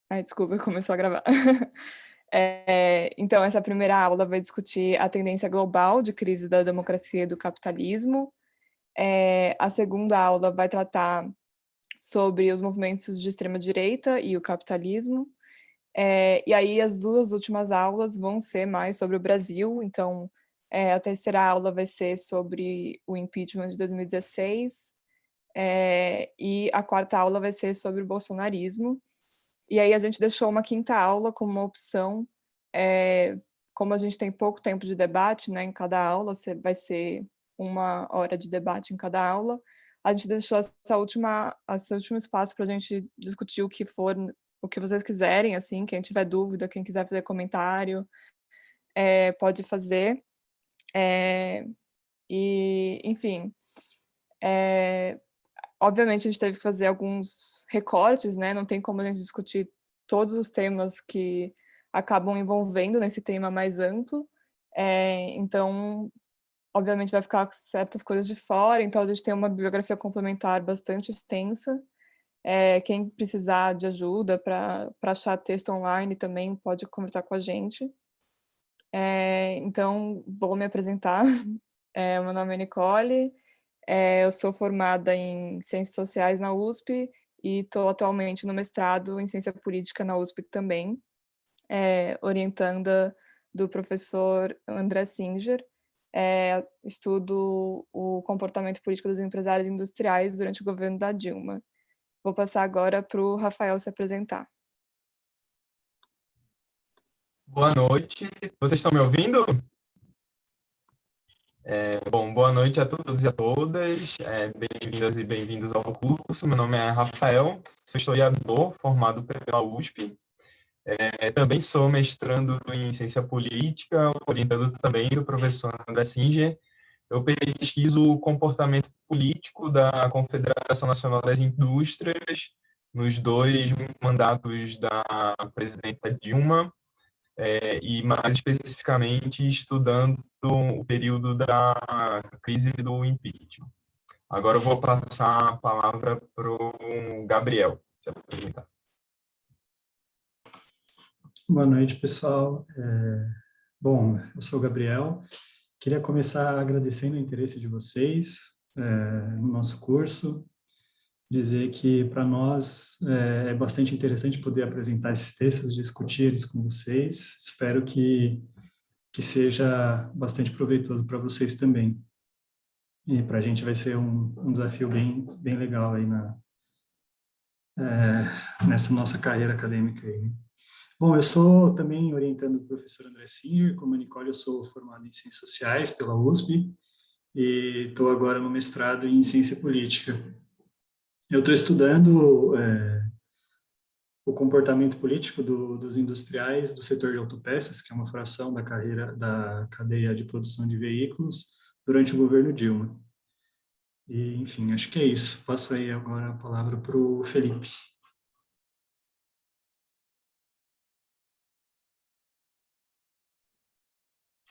Ai, desculpa, começou a gravar. Então essa primeira aula vai discutir a tendência global de crise da democracia e do capitalismo. A segunda aula vai tratar sobre os movimentos de extrema direita e o capitalismo. E aí as 2 últimas aulas vão ser mais sobre o Brasil, então, a terceira aula vai ser sobre o impeachment de 2016, e a quarta aula vai ser sobre o bolsonarismo. E aí a gente deixou uma quinta aula como uma opção, como a gente tem pouco tempo de debate, né, em cada aula, vai ser 1 hora de debate em cada aula, a gente deixou esse último espaço para a gente discutir o que vocês quiserem, assim, quem tiver dúvida, quem quiser fazer comentário, pode fazer. E, enfim, obviamente a gente teve que fazer alguns recortes, né, não tem como a gente discutir todos os temas que acabam envolvendo nesse tema mais amplo, então, obviamente vai ficar certas coisas de fora, então a gente tem uma bibliografia complementar bastante extensa, quem precisar de ajuda para achar texto online também pode conversar com a gente. Então vou me apresentar, meu nome é Nicole, eu sou formada em Ciências Sociais na USP e estou atualmente no mestrado em Ciência Política na USP também, orientanda do professor André Singer. Estudo o comportamento político dos empresários industriais durante o governo da Dilma. Vou passar agora para o Rafael se apresentar. Boa noite, vocês estão me ouvindo? Bom, boa noite a todos e a todas, bem-vindas e bem-vindos ao curso. Meu nome é Rafael, sou historiador formado pela USP, também sou mestrando em Ciência Política, orientando também o professor André Singer. Eu pesquiso o comportamento político da Confederação Nacional das Indústrias nos 2 mandatos da presidenta Dilma, e mais especificamente estudando o período da crise do impeachment. Agora eu vou passar a palavra para o Gabriel se apresentar. Boa noite, pessoal. Bom, eu sou o Gabriel. Queria começar agradecendo o interesse de vocês no nosso curso, dizer que para nós é bastante interessante poder apresentar esses textos, discutir eles com vocês. Espero que seja bastante proveitoso para vocês também. E para a gente vai ser um desafio bem legal aí nessa nossa carreira acadêmica aí, né? Bom, eu sou também orientando o professor André Singer. Como a Nicole, eu sou formado em Ciências Sociais pela USP e estou agora no mestrado em Ciência Política. Eu estou estudando o comportamento político dos industriais do setor de autopeças, que é uma fração da cadeia de produção de veículos, durante o governo Dilma. E, enfim, acho que é isso. Passo aí agora a palavra para o Felipe.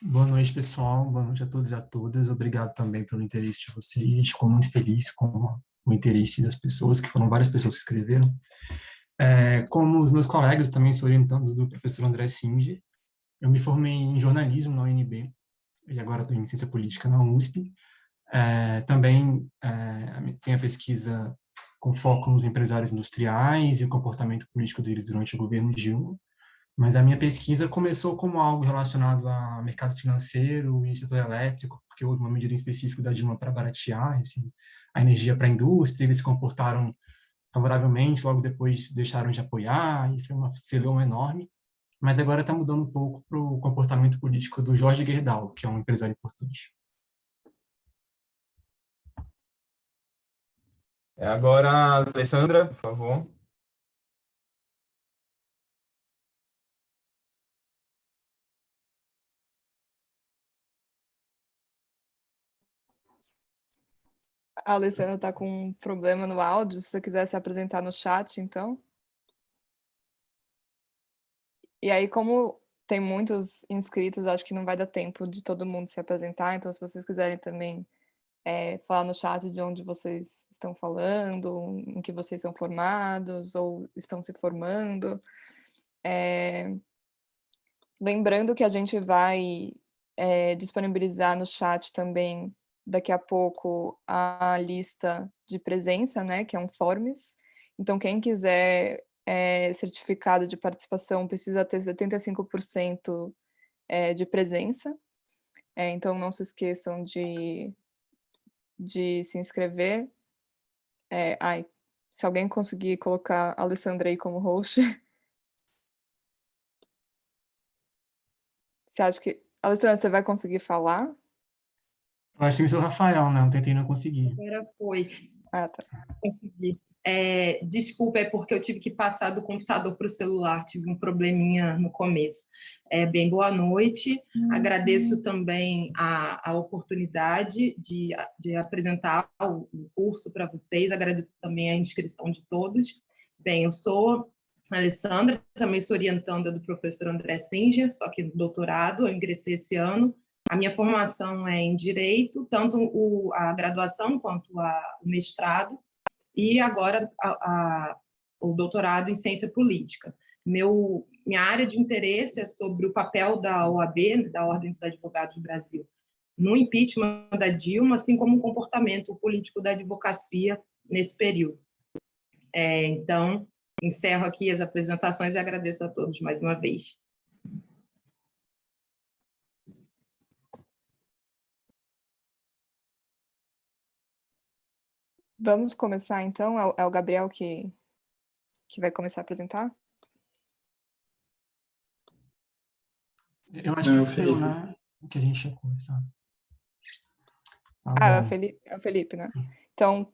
Boa noite, pessoal. Boa noite a todos e a todas. Obrigado também pelo interesse de vocês. Fico muito feliz com o interesse das pessoas, que foram várias pessoas que escreveram. Como os meus colegas, também sou orientando do professor André Singer. Eu me formei em jornalismo na UNB e agora estou em ciência política na USP. Também tenho a pesquisa com foco nos empresários industriais e o comportamento político deles durante o governo Dilma. Mas a minha pesquisa começou como algo relacionado a mercado financeiro e setor elétrico, porque houve uma medida em específico da Dilma para baratear a energia para a indústria, eles se comportaram favoravelmente, logo depois deixaram de apoiar, e foi uma celeuma enorme. Mas agora está mudando um pouco para o comportamento político do Jorge Gerdau, que é um empresário importante. Agora, a Alessandra, por favor. A Alessandra está com um problema no áudio, se você quiser se apresentar no chat, então. E aí, como tem muitos inscritos, acho que não vai dar tempo de todo mundo se apresentar, então se vocês quiserem também falar no chat de onde vocês estão falando, em que vocês são formados ou estão se formando. Lembrando que a gente vai disponibilizar no chat também, daqui a pouco, a lista de presença, né, que é um Forms. Então, quem quiser certificado de participação precisa ter 75% de presença. Então, não se esqueçam de se inscrever. Se alguém conseguir colocar a Alessandra aí como host. Você acha que... Alessandra, você vai conseguir falar? Eu acho que isso é o Rafael, né? Eu tentei não conseguir. Agora foi. Ah, tá. Consegui. Desculpa, é porque eu tive que passar do computador para o celular, tive um probleminha no começo. Bem, boa noite. Agradeço também a oportunidade de apresentar o curso para vocês, agradeço também a inscrição de todos. Bem, eu sou a Alessandra, também sou orientanda do professor André Singer, só que no doutorado, eu ingressei esse ano. A minha formação é em Direito, tanto a graduação quanto o mestrado, e agora o doutorado em Ciência Política. Minha área de interesse é sobre o papel da OAB, da Ordem dos Advogados do Brasil, no impeachment da Dilma, assim como o comportamento político da advocacia nesse período. Então, encerro aqui as apresentações e agradeço a todos mais uma vez. Vamos começar, então? É o Gabriel que vai começar a apresentar? Eu acho que espero, né? Que a gente ia começar. É o Felipe, né? Então,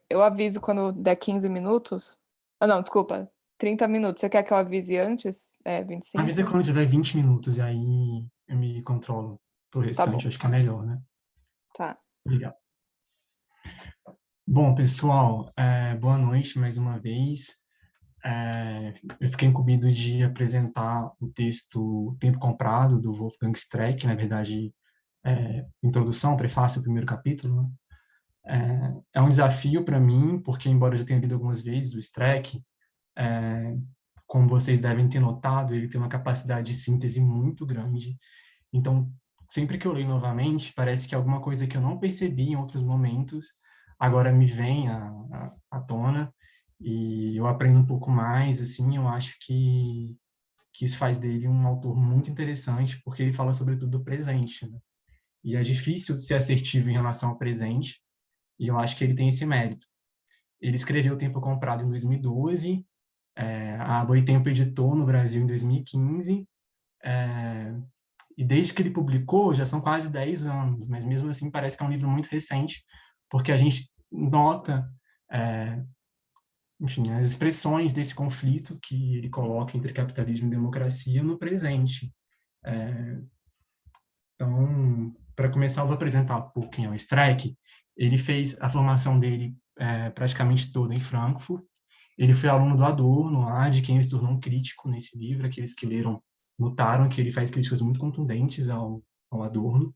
eu aviso quando der 15 minutos. Não, desculpa. 30 minutos. Você quer que eu avise antes? 25? Avisa quando tiver 20 minutos, e aí eu me controlo pro restante. Acho que é melhor, né? Tá. Obrigado. Bom, pessoal, boa noite mais uma vez. Eu fiquei incumbido de apresentar o texto Tempo Comprado, do Wolfgang Streeck, na verdade, introdução, prefácio, o primeiro capítulo, né? É um desafio para mim, porque, embora eu já tenha lido algumas vezes o Streeck, como vocês devem ter notado, ele tem uma capacidade de síntese muito grande. Então, sempre que eu leio novamente, parece que alguma coisa que eu não percebi em outros momentos agora me vem à tona, e eu aprendo um pouco mais, assim. Eu acho que isso faz dele um autor muito interessante, porque ele fala sobretudo do presente, né? E é difícil ser assertivo em relação ao presente, e eu acho que ele tem esse mérito. Ele escreveu O Tempo Comprado em 2012, a Boitempo editou no Brasil em 2015, e desde que ele publicou já são quase 10 anos, mas mesmo assim parece que é um livro muito recente, porque a gente nota, enfim, as expressões desse conflito que ele coloca entre capitalismo e democracia no presente. Então, para começar, eu vou apresentar um pouco quem é o Streeck. Ele fez a formação dele praticamente toda em Frankfurt. Ele foi aluno do Adorno, lá, de quem ele se tornou um crítico nesse livro. Aqueles que leram notaram que ele faz críticas muito contundentes ao Adorno.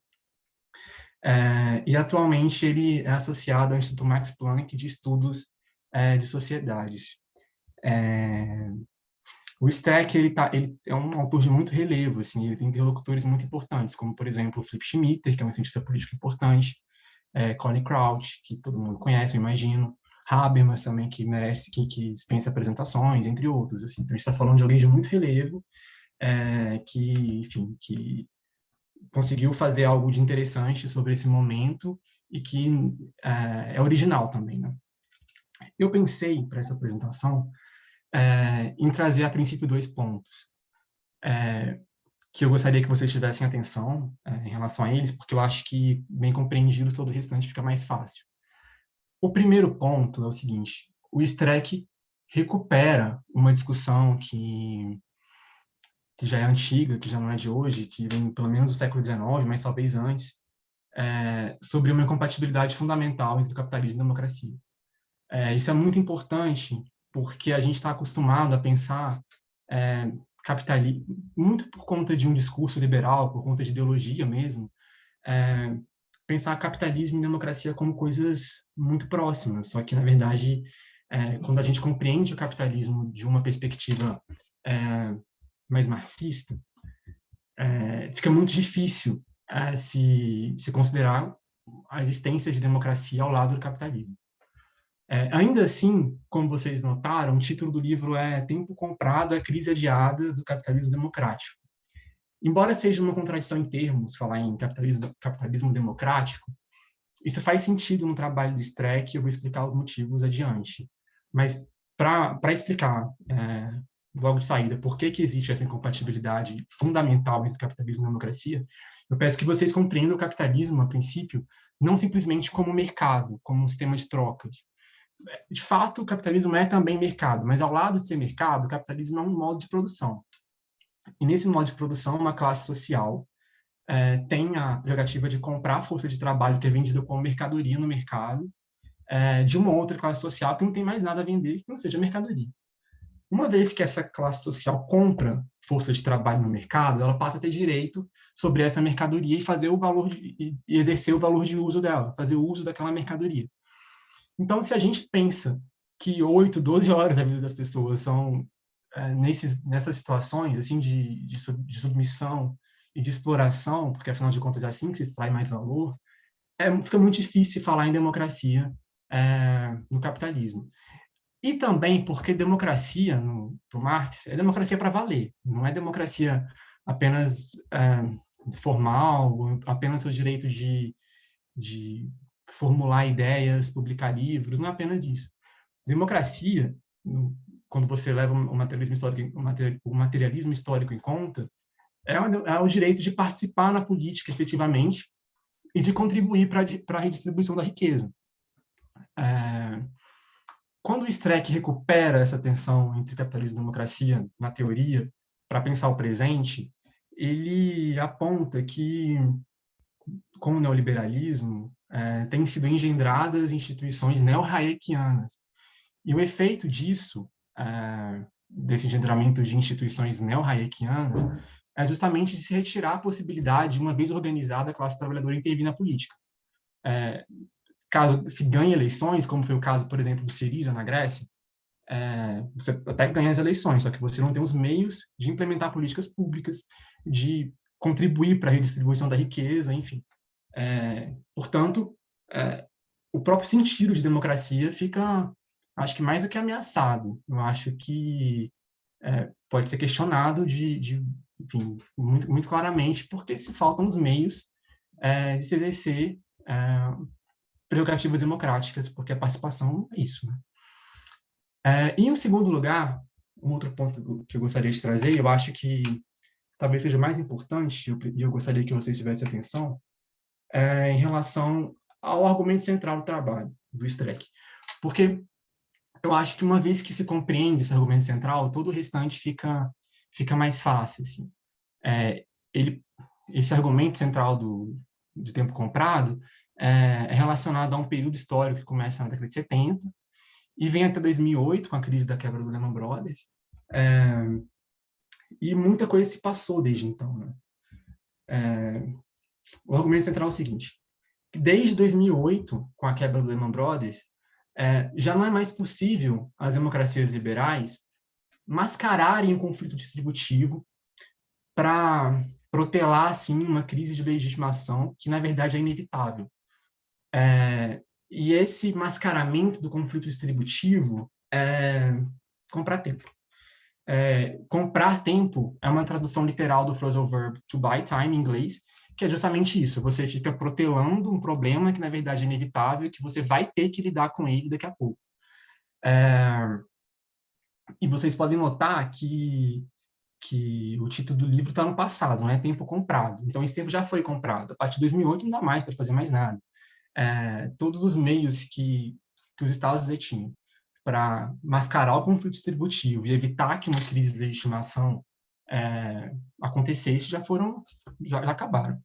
E atualmente ele é associado ao Instituto Max Planck de Estudos de Sociedades. O Streeck, ele é um autor de muito relevo, assim. Ele tem interlocutores muito importantes, como, por exemplo, o Philipp Schmitter, que é um cientista político importante, Colin Crouch, que todo mundo conhece, eu imagino, Habermas também, que merece, que dispensa apresentações, entre outros, assim. Então, a gente está falando de alguém de muito relevo, que conseguiu fazer algo de interessante sobre esse momento e que é original também, né? Eu pensei, para essa apresentação, em trazer, a princípio, 2 pontos que eu gostaria que vocês tivessem atenção em relação a eles, porque eu acho que, bem compreendidos, todo o restante fica mais fácil. O primeiro ponto é o seguinte: o Streeck recupera uma discussão que já é antiga, que já não é de hoje, que vem pelo menos do século XIX, mas talvez antes, sobre uma incompatibilidade fundamental entre o capitalismo e a democracia. Isso é muito importante, porque a gente está acostumado a pensar capitalismo, muito por conta de um discurso liberal, por conta de ideologia mesmo, pensar capitalismo e democracia como coisas muito próximas, só que, na verdade, quando a gente compreende o capitalismo de uma perspectiva mais marxista, fica muito difícil se considerar a existência de democracia ao lado do capitalismo. Ainda assim, como vocês notaram, o título do livro é Tempo Comprado, a Crise Adiada do Capitalismo Democrático. Embora seja uma contradição em termos falar em capitalismo democrático, isso faz sentido no trabalho do Streck, eu vou explicar os motivos adiante. Mas, para explicar logo de saída por que existe essa incompatibilidade fundamental entre capitalismo e democracia, eu peço que vocês compreendam o capitalismo, a princípio, não simplesmente como mercado, como um sistema de trocas. De fato, o capitalismo é também mercado, mas ao lado de ser mercado, o capitalismo é um modo de produção. E nesse modo de produção, uma classe social tem a prerrogativa de comprar a força de trabalho que é vendida como mercadoria no mercado, de uma outra classe social que não tem mais nada a vender que não seja mercadoria. Uma vez que essa classe social compra força de trabalho no mercado, ela passa a ter direito sobre essa mercadoria e fazer e exercer o valor de uso dela, fazer o uso daquela mercadoria. Então, se a gente pensa que 8, 12 horas da vida das pessoas são nessas situações assim de submissão e de exploração, porque afinal de contas é assim que se extrai mais valor, fica muito difícil falar em democracia no capitalismo. E também porque democracia, para o Marx, é democracia para valer, não é democracia apenas formal, apenas o direito de formular ideias, publicar livros, não é apenas isso. Democracia, quando você leva o materialismo histórico em conta, é o direito de participar na política efetivamente e de contribuir para a redistribuição da riqueza. Quando o Streck recupera essa tensão entre capitalismo e democracia na teoria para pensar o presente, ele aponta que, com o neoliberalismo, têm sido engendradas instituições neo-hayekianas. E o efeito disso, desse engendramento de instituições neo-hayekianas, é justamente de se retirar a possibilidade de, uma vez organizada, a classe trabalhadora intervir na política. Caso se ganhe eleições, como foi o caso, por exemplo, do Syriza na Grécia, você até ganha as eleições, só que você não tem os meios de implementar políticas públicas, de contribuir para a redistribuição da riqueza, enfim. Portanto, o próprio sentido de democracia fica, acho que mais do que ameaçado. Eu acho que pode ser questionado enfim, muito, muito claramente, porque se faltam os meios de se exercer prerrogativas democráticas, porque a participação é isso, né? E, em segundo lugar, um outro ponto que eu gostaria de trazer, eu acho que talvez seja mais importante, e eu gostaria que vocês tivessem atenção, em relação ao argumento central do trabalho, do Streck. Porque eu acho que uma vez que se compreende esse argumento central, todo o restante fica mais fácil. Assim. Esse argumento central de tempo comprado é relacionado a um período histórico que começa na década de 70 e vem até 2008, com a crise da quebra do Lehman Brothers, e muita coisa se passou desde então. Né? O argumento central é o seguinte: desde 2008, com a quebra do Lehman Brothers, já não é mais possível as democracias liberais mascararem um conflito distributivo para protelar assim, uma crise de legitimação que, na verdade, é inevitável. E esse mascaramento do conflito distributivo é comprar tempo. Comprar tempo é uma tradução literal do phrasal verb to buy time em inglês, que é justamente isso. Você fica protelando um problema que, na verdade, é inevitável e que você vai ter que lidar com ele daqui a pouco. E vocês podem notar que o título do livro está no passado, não é tempo comprado. Então, esse tempo já foi comprado. A partir de 2008, não dá mais para fazer mais nada. Todos os meios que os Estados detinham para mascarar o conflito distributivo e evitar que uma crise de legitimação acontecesse já acabaram.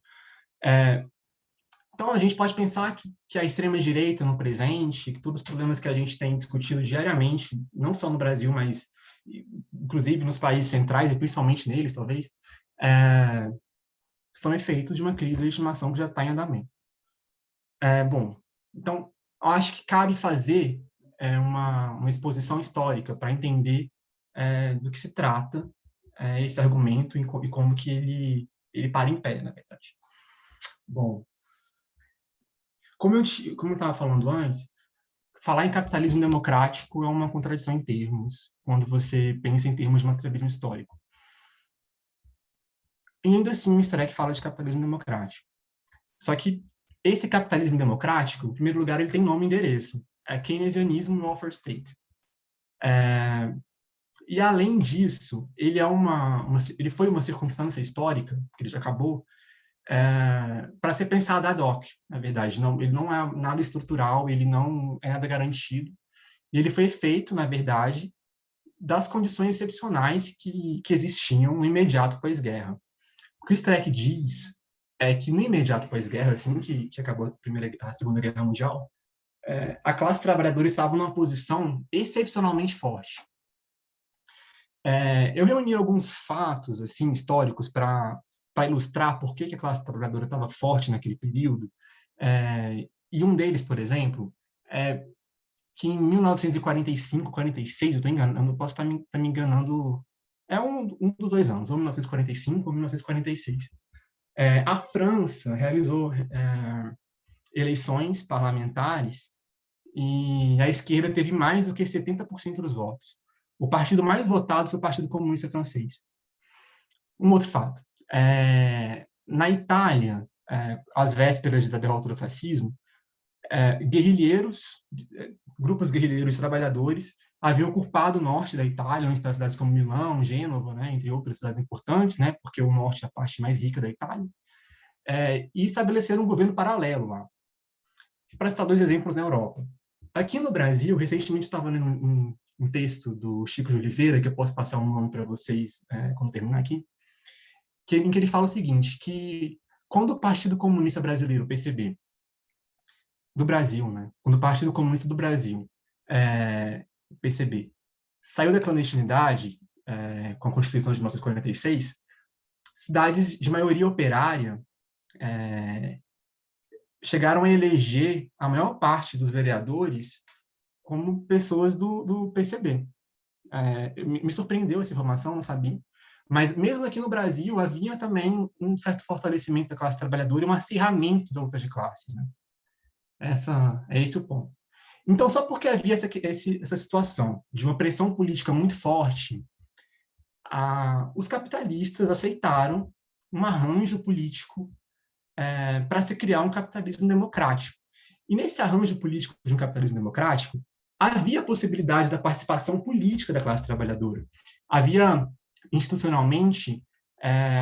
Então, a gente pode pensar que a extrema-direita no presente, que todos os problemas que a gente tem discutido diariamente, não só no Brasil, mas inclusive nos países centrais, e principalmente neles, talvez, são efeitos de uma crise de legitimação que já está em andamento. Bom, então, eu acho que cabe fazer uma exposição histórica para entender do que se trata esse argumento e como que ele para em pé, na verdade. Bom, como eu estava falando antes, falar em capitalismo democrático é uma contradição em termos, quando você pensa em termos de materialismo histórico. E ainda assim, o Streck fala de capitalismo democrático. Só que esse capitalismo democrático, em primeiro lugar, ele tem nome e endereço. É keynesianismo no welfare state. E, além disso, ele foi uma circunstância histórica, que ele já acabou, para ser pensado ad hoc, na verdade. Ele não é nada estrutural, ele não é nada garantido. E ele foi feito, na verdade, das condições excepcionais que existiam no imediato pós-guerra. O que o Streck diz é que no imediato pós-guerra, assim que acabou a Segunda Guerra Mundial, a classe trabalhadora estava numa posição excepcionalmente forte. Eu reuni alguns fatos assim históricos para ilustrar por que a classe trabalhadora estava forte naquele período. E um deles, por exemplo, é que em 1945, 46, eu estou enganando, posso estar me enganando, um dos dois anos, ou 1945 ou 1946. A França realizou eleições parlamentares e a esquerda teve mais do que 70% dos votos. O partido mais votado foi o Partido Comunista Francês. Um outro fato. Na Itália, às vésperas da derrota do fascismo, grupos guerrilheiros trabalhadores haviam ocupado o norte da Itália, onde estão cidades como Milão, Gênova, né, entre outras cidades importantes, né, porque o norte é a parte mais rica da Itália, e estabeleceram um governo paralelo lá. Para citar dois exemplos na Europa. Aqui no Brasil, recentemente estava lendo um texto do Chico de Oliveira, que eu posso passar um nome para vocês quando terminar aqui, em que ele fala o seguinte, que quando o Partido Comunista Brasileiro, o PCB, do Brasil, né? Quando o Partido Comunista do Brasil, PCB, saiu da clandestinidade com a Constituição de 1946, cidades de maioria operária chegaram a eleger a maior parte dos vereadores como pessoas do PCB. Me surpreendeu essa informação, não sabia. Mas mesmo aqui no Brasil havia também um certo fortalecimento da classe trabalhadora e um acirramento da luta de classes, né? É esse o ponto. Então, só porque havia essa situação de uma pressão política muito forte, os capitalistas aceitaram um arranjo político para se criar um capitalismo democrático. E nesse arranjo político de um capitalismo democrático, havia a possibilidade da participação política da classe trabalhadora. Havia, institucionalmente,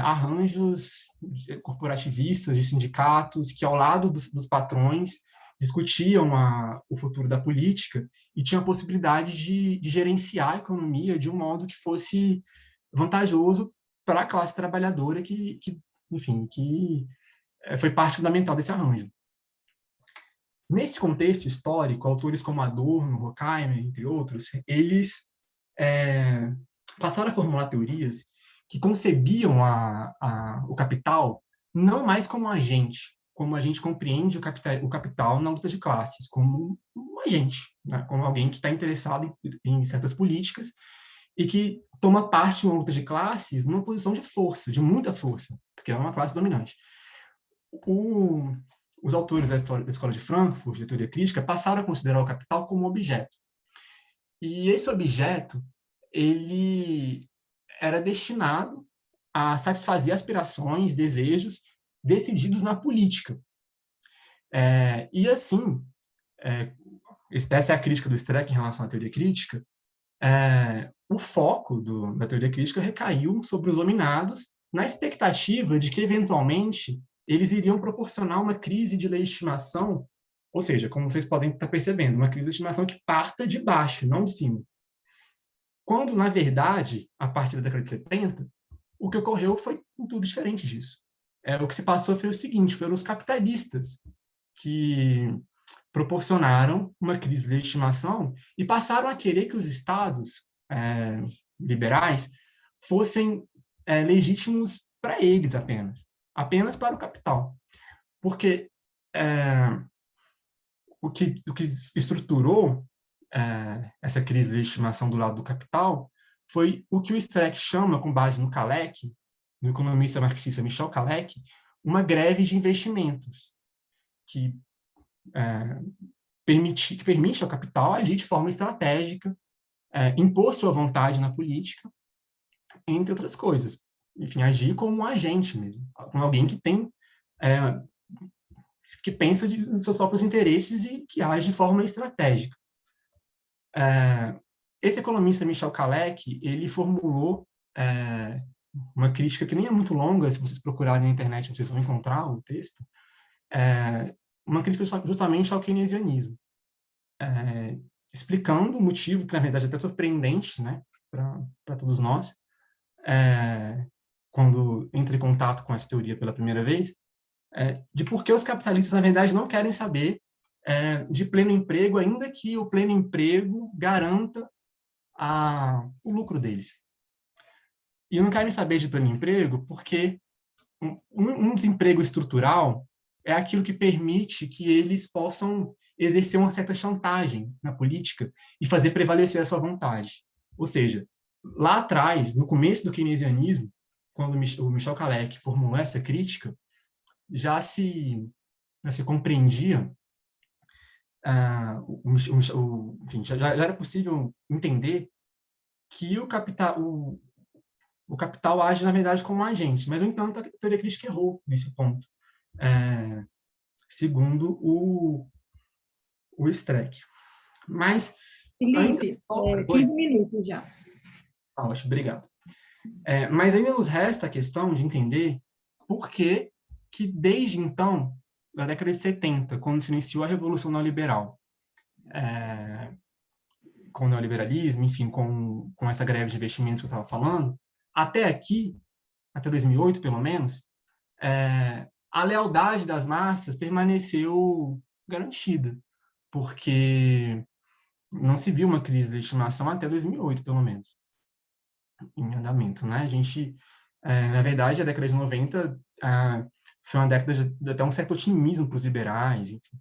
arranjos corporativistas de sindicatos que, ao lado dos patrões, discutiam o futuro da política e tinham a possibilidade de gerenciar a economia de um modo que fosse vantajoso para a classe trabalhadora que foi parte fundamental desse arranjo. Nesse contexto histórico, autores como Adorno, Horkheimer, entre outros, eles passaram a formular teorias que concebiam o capital não mais como a gente compreende o capital na luta de classes, como um agente, né? Como alguém que está interessado em certas políticas e que toma parte de uma luta de classes numa posição de força, de muita força, porque é uma classe dominante. Os autores da Escola de Frankfurt, de teoria crítica, passaram a considerar o capital como objeto. E esse objeto, ele era destinado a satisfazer aspirações, desejos decididos na política. E assim, essa é a crítica do Streck em relação à teoria crítica, o foco da teoria crítica recaiu sobre os dominados na expectativa de que, eventualmente, eles iriam proporcionar uma crise de legitimação, ou seja, como vocês podem estar percebendo, uma crise de legitimação que parta de baixo, não de cima. Quando, na verdade, a partir da década de 70, o que ocorreu foi tudo diferente disso. O que se passou foi o seguinte, foram os capitalistas que proporcionaram uma crise de legitimação e passaram a querer que os estados liberais fossem legítimos para eles apenas para o capital. Porque o que estruturou essa crise de estimação do lado do capital foi o que o Streeck chama, com base no Kalecki, no economista marxista Michel Kalecki, uma greve de investimentos, que permite ao capital agir de forma estratégica, impor sua vontade na política, entre outras coisas. Enfim, agir como um agente mesmo, como alguém que tem que pensa nos seus próprios interesses e que age de forma estratégica. Esse economista Michel Kalecki, ele formulou uma crítica que nem é muito longa, se vocês procurarem na internet vocês vão encontrar o texto, uma crítica justamente ao keynesianismo, explicando o motivo, que na verdade é até surpreendente, né, para todos nós, quando entra em contato com essa teoria pela primeira vez, de por que os capitalistas, na verdade, não querem saber de pleno emprego, ainda que o pleno emprego garanta o lucro deles. E não querem saber de pleno emprego porque um desemprego estrutural é aquilo que permite que eles possam exercer uma certa chantagem na política e fazer prevalecer a sua vontade. Ou seja, lá atrás, no começo do keynesianismo, quando o Michel Kalecki formulou essa crítica, já se compreendia, enfim, já era possível entender que o capital age, na verdade, como um agente, mas, no entanto, a teoria crítica errou nesse ponto, segundo o Streeck. Mas, Felipe, 15 minutos já. Ótimo, obrigado. Mas ainda nos resta a questão de entender por que desde então, na década de 70, quando se iniciou a Revolução Neoliberal, com o neoliberalismo, enfim, com essa greve de investimentos que eu estava falando, até aqui, até 2008, pelo menos, a lealdade das massas permaneceu garantida, porque não se viu uma crise de estimação até 2008, pelo menos, em andamento, né? A gente, na verdade, a década de 90 foi uma década de até um certo otimismo para os liberais, enfim.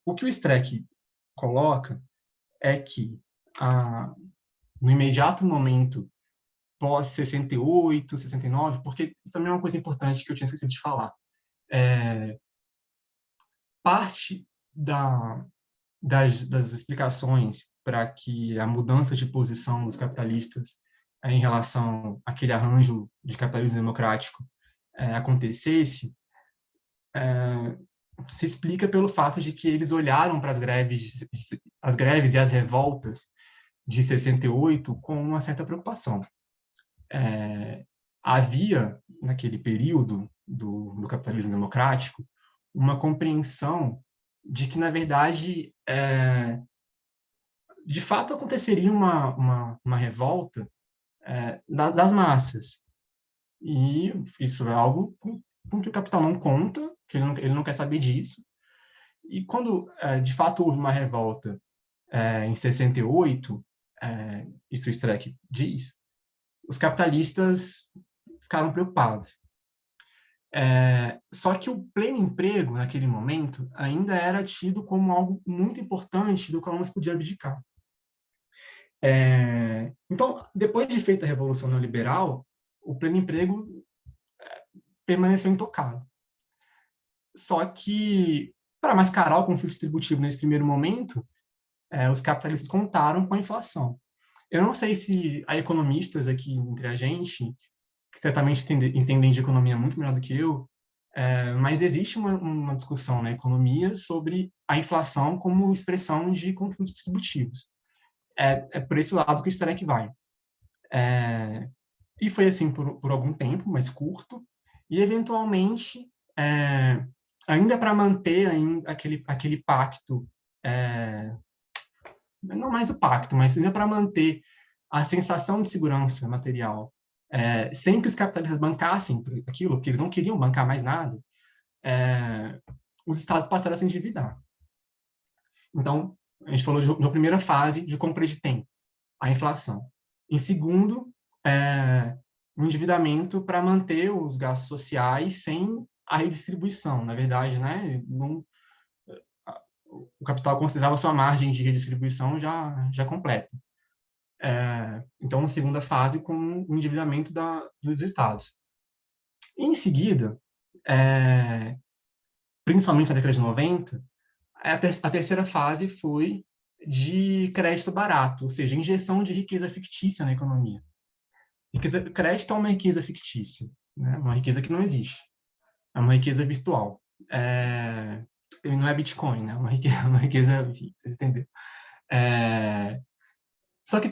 O que o Streeck coloca é que, no imediato momento pós-68, 69, porque isso também é uma coisa importante que eu tinha esquecido de falar, parte das explicações para que a mudança de posição dos capitalistas em relação àquele arranjo de capitalismo democrático acontecesse, se explica pelo fato de que eles olharam para as greves e as revoltas de 68 com uma certa preocupação. Havia, naquele período do capitalismo democrático, uma compreensão de que, na verdade, de fato aconteceria uma revolta das massas. E isso é algo com que o capital não conta, que ele não quer saber disso. E quando, de fato, houve uma revolta em 68, isso o Streeck diz, os capitalistas ficaram preocupados. Só que o pleno emprego, naquele momento, ainda era tido como algo muito importante do qual não se podia abdicar. Então, depois de feita a Revolução Neoliberal, o pleno emprego permaneceu intocado. Só que, para mascarar o conflito distributivo nesse primeiro momento, os capitalistas contaram com a inflação. Eu não sei se há economistas aqui entre a gente, que certamente entendem de economia muito melhor do que eu, mas existe uma discussão na economia sobre a inflação como expressão de conflitos distributivos. É por esse lado que o Streeck vai. E foi assim por algum tempo, mais curto, e eventualmente, ainda para manter aquele pacto, não mais o pacto, mas ainda para manter a sensação de segurança material, sem que os capitalistas bancassem aquilo, porque eles não queriam bancar mais nada, os estados passaram a se endividar. Então, a gente falou de uma primeira fase de compra de tempo, a inflação. Em segundo, o endividamento para manter os gastos sociais sem a redistribuição. Na verdade, né, o capital considerava sua margem de redistribuição já completa. Então, a segunda fase com o endividamento dos estados. Em seguida, principalmente na década de 90, a terceira fase foi de crédito barato, ou seja, injeção de riqueza fictícia na economia. Crédito é uma riqueza fictícia, né? Uma riqueza que não existe. É uma riqueza virtual. Não é Bitcoin, né? Uma riqueza, enfim, vocês entenderam. Só que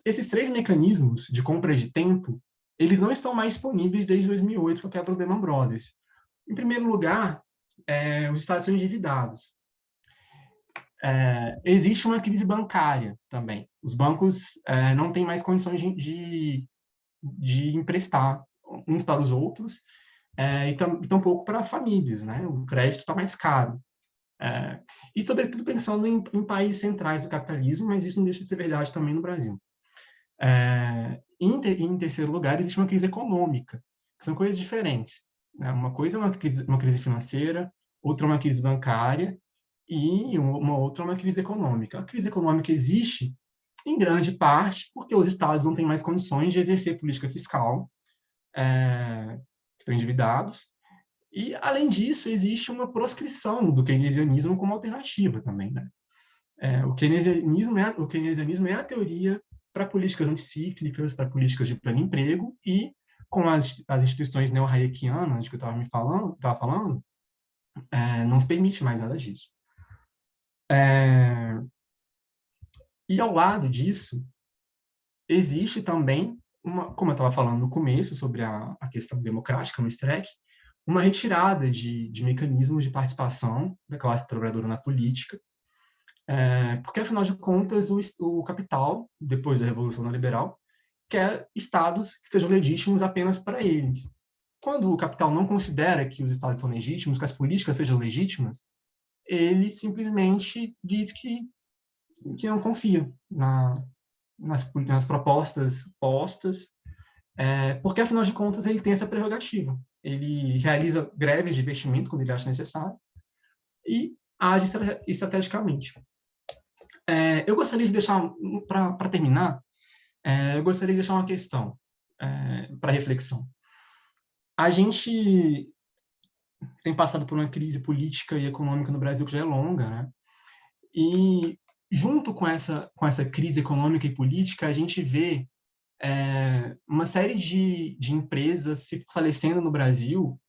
esses três mecanismos de compra de tempo, eles não estão mais disponíveis desde 2008 com a quebra do Lehman Brothers. Em primeiro lugar, os estados são endividados. Existe uma crise bancária também. Os bancos não têm mais condições de emprestar uns para os outros, e tampouco para famílias, né? O crédito está mais caro. E, sobretudo, pensando em países centrais do capitalismo, mas isso não deixa de ser verdade também no Brasil. Em terceiro lugar, existe uma crise econômica, que são coisas diferentes, né? Uma coisa é uma crise financeira, outra é uma crise bancária, e uma outra é uma crise econômica. A crise econômica existe, em grande parte, porque os estados não têm mais condições de exercer política fiscal, estão endividados, e, além disso, existe uma proscrição do keynesianismo como alternativa também, né? O keynesianismo é a teoria para políticas anticíclicas, para políticas de pleno emprego, e com as instituições neo-hayekianas de que eu estava falando, não se permite mais nada disso. E, ao lado disso, existe também, como eu estava falando no começo, sobre a questão democrática no STREC, uma retirada de mecanismos de participação da classe trabalhadora na política, porque, afinal de contas, o capital, depois da Revolução Neoliberal, quer estados que sejam legítimos apenas para eles. Quando o capital não considera que os estados são legítimos, que as políticas sejam legítimas, ele simplesmente diz que não confia nas propostas postas, porque, afinal de contas, ele tem essa prerrogativa. Ele realiza greves de investimento quando ele acha necessário e age estrategicamente. Eu gostaria de deixar, para terminar, eu gostaria de deixar uma questão para reflexão. A gente tem passado por uma crise política e econômica no Brasil que já é longa, né? E, junto com essa crise econômica e política, a gente vê uma série de empresas se falecendo no Brasil,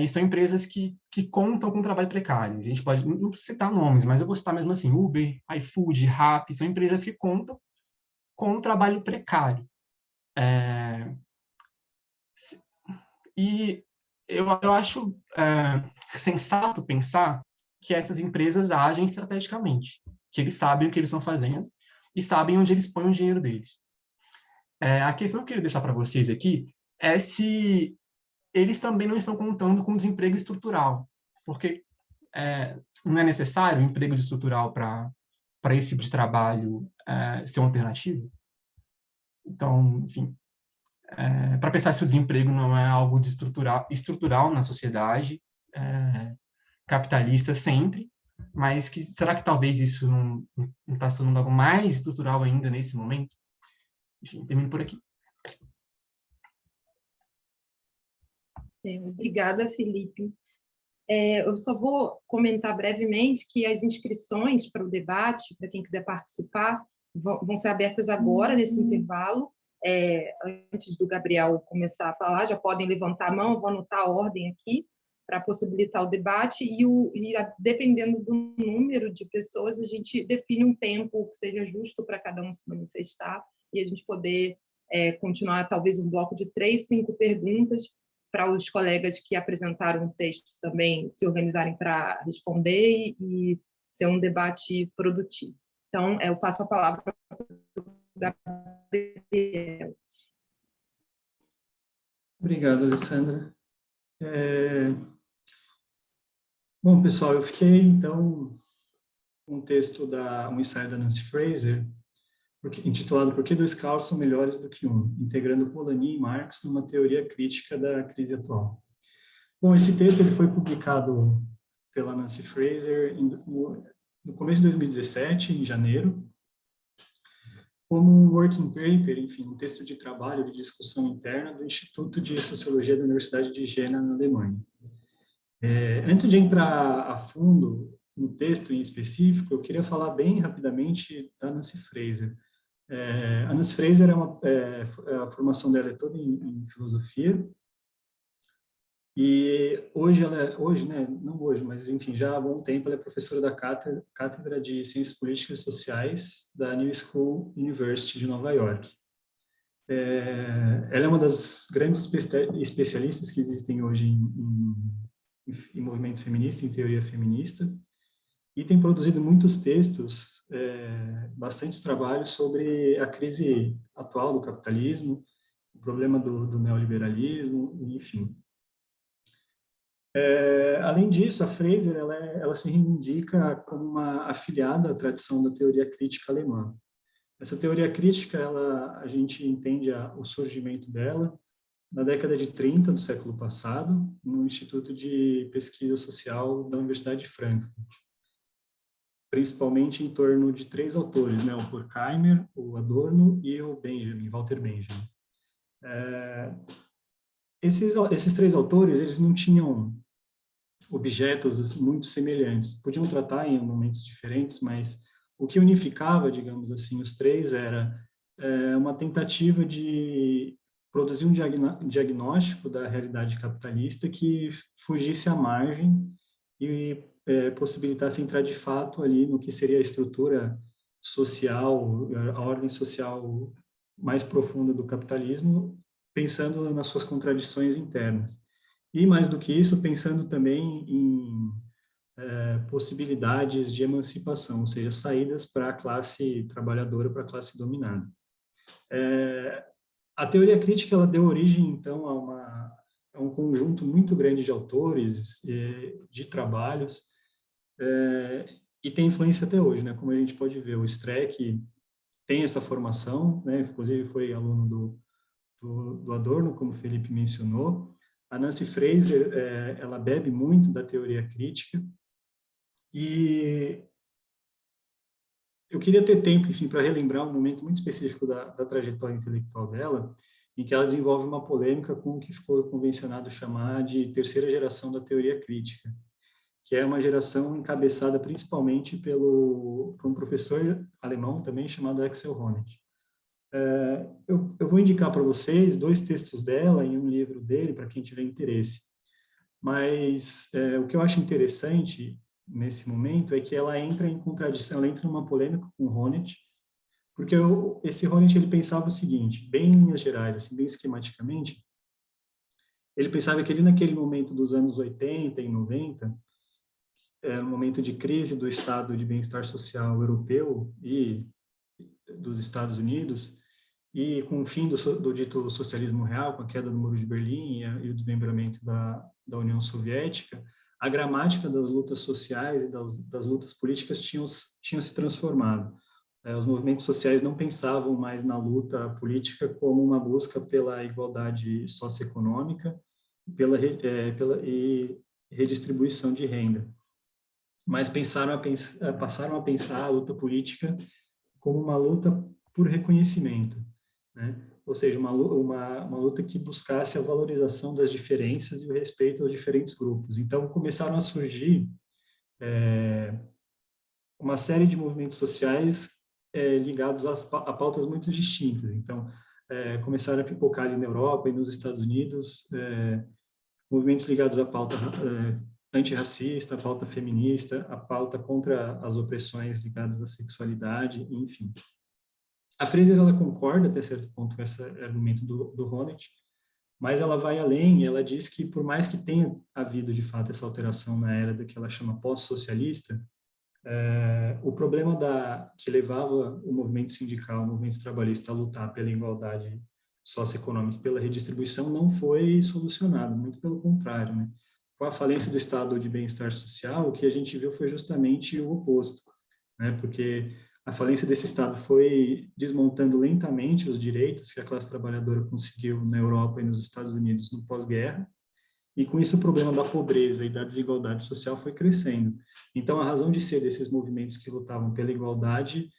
e são empresas que contam com trabalho precário. A gente pode não citar nomes, mas eu vou citar mesmo assim: Uber, iFood, Rappi, são empresas que contam com um trabalho precário. E eu acho sensato pensar que essas empresas agem estrategicamente, que eles sabem o que eles estão fazendo e sabem onde eles põem o dinheiro deles. A questão que eu queria deixar para vocês aqui é se eles também não estão contando com desemprego estrutural, porque não é necessário um emprego estrutural para esse tipo de trabalho ser uma alternativa. Então, enfim, para pensar se o desemprego não é algo estrutural na sociedade, capitalista sempre, mas será que talvez isso não está se tornando algo mais estrutural ainda nesse momento? Enfim, termino por aqui. Obrigada, Felipe. Eu só vou comentar brevemente que as inscrições para o debate, para quem quiser participar, vão ser abertas agora, nesse intervalo. Antes do Gabriel começar a falar, já podem levantar a mão, vou anotar a ordem aqui para possibilitar o debate, e dependendo do número de pessoas, a gente define um tempo que seja justo para cada um se manifestar, e a gente poder continuar, talvez, um bloco de 3, 5 perguntas, para os colegas que apresentaram o texto também se organizarem para responder e ser um debate produtivo. Então, eu passo a palavra para o Gabriel. Obrigado, Alessandra. Bom, pessoal, eu fiquei, então, com um texto um ensaio da Nancy Fraser, intitulado Por que dois carros são melhores do que um? Integrando Polanyi e Marx numa teoria crítica da crise atual. Bom, esse texto ele foi publicado pela Nancy Fraser no começo de 2017, em janeiro, como um working paper, enfim, um texto de trabalho, de discussão interna do Instituto de Sociologia da Universidade de Jena, na Alemanha. Antes de entrar a fundo no texto em específico, eu queria falar bem rapidamente da Nancy Fraser. A Nancy Fraser, a formação dela é toda em filosofia, e hoje, né, não hoje, mas enfim, já há bom tempo, ela é professora da Cátedra de Ciências Políticas e Sociais da New School University de Nova York. Ela é uma das grandes especialistas que existem hoje em movimento feminista, em teoria feminista, e tem produzido muitos textos, bastantes trabalhos sobre a crise atual do capitalismo, o problema do neoliberalismo, enfim. Além disso, a Fraser ela se reivindica como uma afiliada à tradição da teoria crítica alemã. Essa teoria crítica, a gente entende o surgimento dela na década de 30 do século passado, no Instituto de Pesquisa Social da Universidade de Frankfurt, principalmente em torno de 3 autores, né, o Horkheimer, o Adorno e o Walter Benjamin. Esses 3 autores, eles não tinham objetos muito semelhantes. Podiam tratar em momentos diferentes, mas o que unificava, digamos assim, os 3 era uma tentativa de produzir um diagnóstico da realidade capitalista que fugisse à margem e possibilitasse entrar de fato ali no que seria a estrutura social, a ordem social mais profunda do capitalismo, pensando nas suas contradições internas. E, mais do que isso, pensando também em possibilidades de emancipação, ou seja, saídas para a classe trabalhadora, para a classe dominada. A teoria crítica ela deu origem, então, a um conjunto muito grande de autores, de trabalhos, e tem influência até hoje, né? Como a gente pode ver, o Streck tem essa formação, né? Inclusive foi aluno do Adorno, como o Felipe mencionou. A Nancy Fraser, ela bebe muito da teoria crítica, e eu queria ter tempo, enfim, para relembrar um momento muito específico da trajetória intelectual dela, em que ela desenvolve uma polêmica com o que ficou convencionado chamar de terceira geração da teoria crítica, que é uma geração encabeçada principalmente por um professor alemão também chamado Axel Honneth. Eu vou indicar para vocês 2 textos dela e um livro dele, para quem tiver interesse. Mas o que eu acho interessante nesse momento é que ela entra em contradição, ela entra numa polêmica com o Honneth, porque esse Honneth ele pensava o seguinte, bem em linhas gerais, assim, bem esquematicamente, ele pensava que ali naquele momento dos anos 80 e 90, no momento de crise do estado de bem-estar social europeu e dos Estados Unidos, e com o fim do dito socialismo real, com a queda do Muro de Berlim e o desmembramento da União Soviética, a gramática das lutas sociais e das lutas políticas tinham se transformado. Os movimentos sociais não pensavam mais na luta política como uma busca pela igualdade socioeconômica e redistribuição de renda, mas passaram a pensar a luta política como uma luta por reconhecimento, né? Ou seja, uma luta que buscasse a valorização das diferenças e o respeito aos diferentes grupos. Então, começaram a surgir uma série de movimentos sociais ligados a pautas muito distintas. Então, começaram a pipocar ali na Europa e nos Estados Unidos movimentos ligados à pauta antirracista, a pauta feminista, a pauta contra as opressões ligadas à sexualidade, enfim. A Fraser ela concorda até certo ponto com esse argumento do Honneth, mas ela vai além e ela diz que por mais que tenha havido de fato essa alteração na era do que ela chama pós-socialista, o problema que levava o movimento sindical, o movimento trabalhista a lutar pela igualdade socioeconômica, pela redistribuição, não foi solucionado, muito pelo contrário, né? Com a falência do estado de bem-estar social, o que a gente viu foi justamente o oposto, né? Porque a falência desse estado foi desmontando lentamente os direitos que a classe trabalhadora conseguiu na Europa e nos Estados Unidos no pós-guerra, e com isso o problema da pobreza e da desigualdade social foi crescendo. Então, a razão de ser desses movimentos que lutavam pela igualdade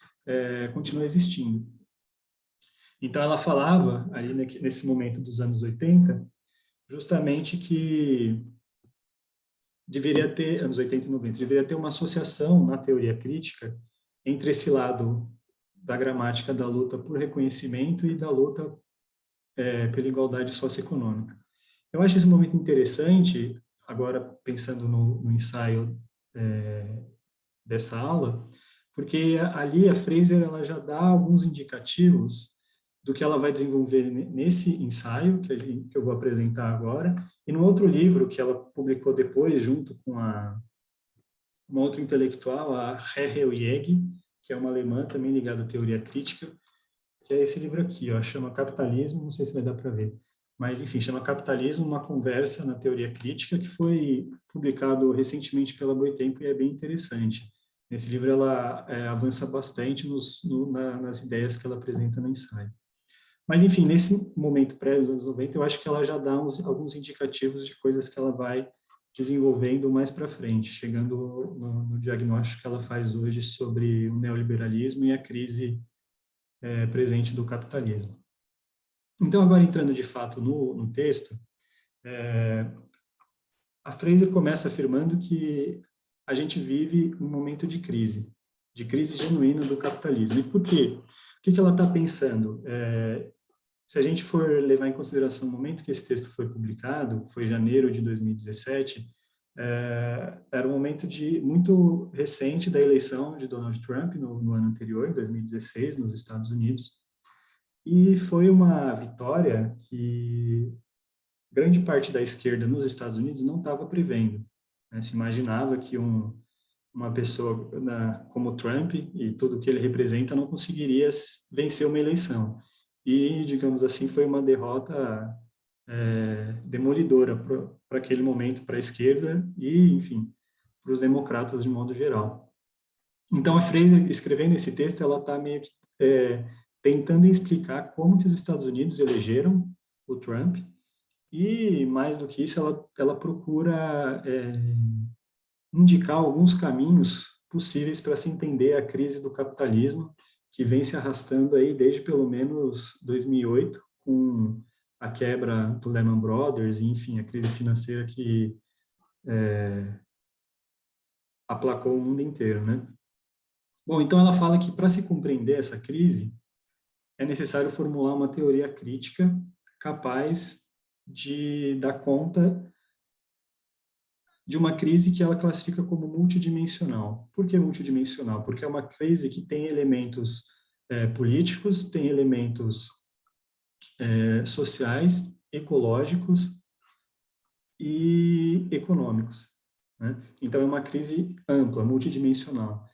continua existindo. Então, ela falava, ali nesse momento dos anos 80, justamente que deveria ter, anos 80 e 90, deveria ter uma associação na teoria crítica entre esse lado da gramática da luta por reconhecimento e da luta pela igualdade socioeconômica. Eu acho esse momento interessante, agora pensando no ensaio dessa aula, porque ali a Fraser ela já dá alguns indicativos do que ela vai desenvolver nesse ensaio, que eu vou apresentar agora, e no outro livro que ela publicou depois, junto com uma outra intelectual, a Rahel Yeg, que é uma alemã também ligada à teoria crítica, que é esse livro aqui, ó, chama Capitalismo, não sei se vai dar para ver, mas enfim, chama Capitalismo, uma conversa na teoria crítica, que foi publicado recentemente pela Boitempo e é bem interessante. Nesse livro ela avança bastante nas ideias que ela apresenta no ensaio. Mas, enfim, nesse momento pré dos anos 90, eu acho que ela já dá alguns indicativos de coisas que ela vai desenvolvendo mais para frente, chegando no diagnóstico que ela faz hoje sobre o neoliberalismo e a crise presente do capitalismo. Então, agora entrando de fato no texto, a Fraser começa afirmando que a gente vive um momento de crise genuína do capitalismo. E por quê? O que ela está pensando? Se a gente for levar em consideração o momento que esse texto foi publicado, foi janeiro de 2017, era um momento muito recente da eleição de Donald Trump no ano anterior, em 2016, nos Estados Unidos, e foi uma vitória que grande parte da esquerda nos Estados Unidos não estava prevendo. Se imaginava que uma pessoa como Trump e tudo que ele representa não conseguiria vencer uma eleição. E, digamos assim, foi uma derrota demolidora para aquele momento para a esquerda e, enfim, para os democratas de modo geral. Então, a Fraser, escrevendo esse texto, ela está meio que tentando explicar como que os Estados Unidos elegeram o Trump e, mais do que isso, ela procura indicar alguns caminhos possíveis para se entender a crise do capitalismo que vem se arrastando aí desde pelo menos 2008, com a quebra do Lehman Brothers, e, enfim, a crise financeira que aplacou o mundo inteiro, né? Bom, então ela fala que para se compreender essa crise, é necessário formular uma teoria crítica capaz de dar conta de uma crise que ela classifica como multidimensional. Por que multidimensional? Porque é uma crise que tem elementos políticos, tem elementos sociais, ecológicos e econômicos, né? Então, é uma crise ampla, multidimensional.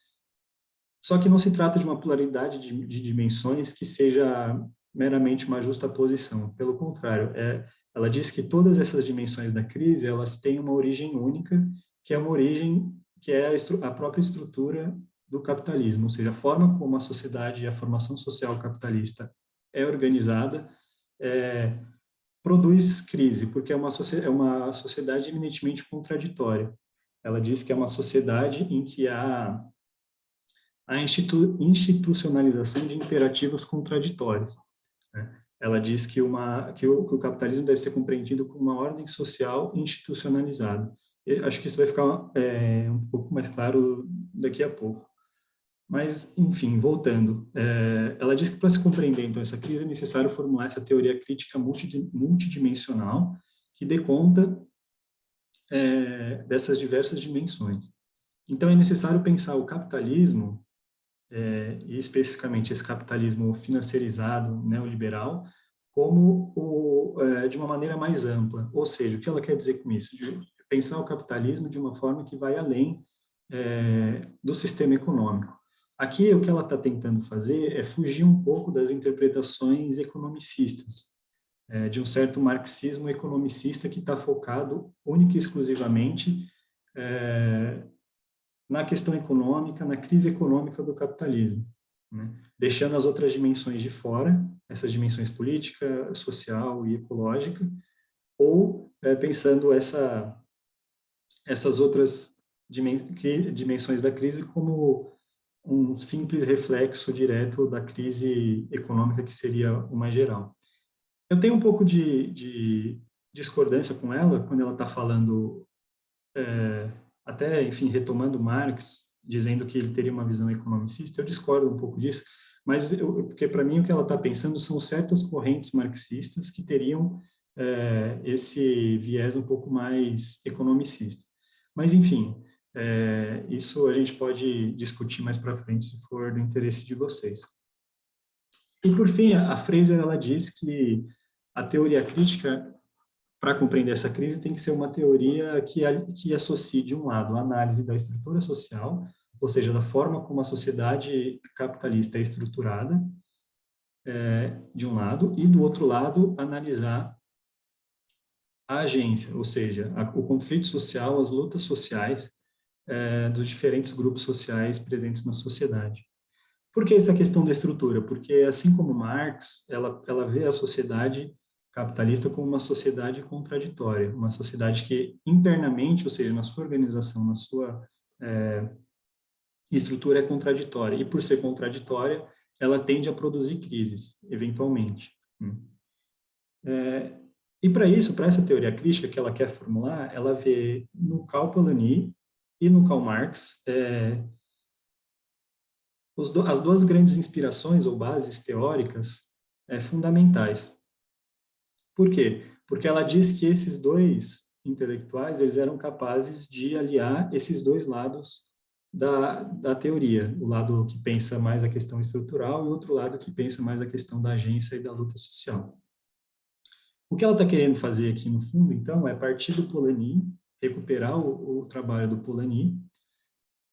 Só que não se trata de uma pluralidade de dimensões que seja meramente uma justaposição. Pelo contrário, ela diz que todas essas dimensões da crise, elas têm uma origem única, que é uma origem que é a própria estrutura do capitalismo, ou seja, a forma como a sociedade e a formação social capitalista é organizada, produz crise, porque é uma sociedade eminentemente contraditória. Ela diz que é uma sociedade em que há a institucionalização de imperativos contraditórios, né? Ela diz que o capitalismo deve ser compreendido como uma ordem social institucionalizada. Eu acho que isso vai ficar um pouco mais claro daqui a pouco. Mas, enfim, voltando, ela diz que para se compreender, então, essa crise é necessário formular essa teoria crítica multidimensional que dê conta dessas diversas dimensões. Então, é necessário pensar o capitalismo, e especificamente esse capitalismo financeirizado, neoliberal, como de uma maneira mais ampla. Ou seja, o que ela quer dizer com isso? De pensar o capitalismo de uma forma que vai além do sistema econômico. Aqui, o que ela está tentando fazer é fugir um pouco das interpretações economicistas, de um certo marxismo economicista que está focado única e exclusivamente na questão econômica, na crise econômica do capitalismo, né? Deixando as outras dimensões de fora, essas dimensões política, social e ecológica, ou pensando essas outras dimensões da crise como um simples reflexo direto da crise econômica que seria o mais geral. Eu tenho um pouco de discordância com ela quando ela está falando, até, enfim, retomando Marx, dizendo que ele teria uma visão economicista. Eu discordo um pouco disso, mas porque para mim o que ela está pensando são certas correntes marxistas que teriam esse viés um pouco mais economicista. Mas, enfim, isso a gente pode discutir mais para frente, se for do interesse de vocês. E, por fim, a Fraser, ela diz que a teoria crítica, para compreender essa crise, tem que ser uma teoria que associe, de um lado, a análise da estrutura social, ou seja, da forma como a sociedade capitalista é estruturada, de um lado, e, do outro lado, analisar a agência, ou seja, o conflito social, as lutas sociais dos diferentes grupos sociais presentes na sociedade. Por que essa questão da estrutura? Porque, assim como Marx, ela vê a sociedade capitalista como uma sociedade contraditória, uma sociedade que internamente, ou seja, na sua organização, na sua estrutura é contraditória, e por ser contraditória, ela tende a produzir crises, eventualmente. E para isso, para essa teoria crítica que ela quer formular, ela vê no Karl Polanyi e no Karl Marx as duas grandes inspirações ou bases teóricas fundamentais. Por quê? Porque ela diz que esses dois intelectuais eles eram capazes de aliar esses dois lados da teoria, o lado que pensa mais a questão estrutural e o outro lado que pensa mais a questão da agência e da luta social. O que ela está querendo fazer aqui, no fundo, então, é partir do Polanyi, recuperar o trabalho do Polanyi,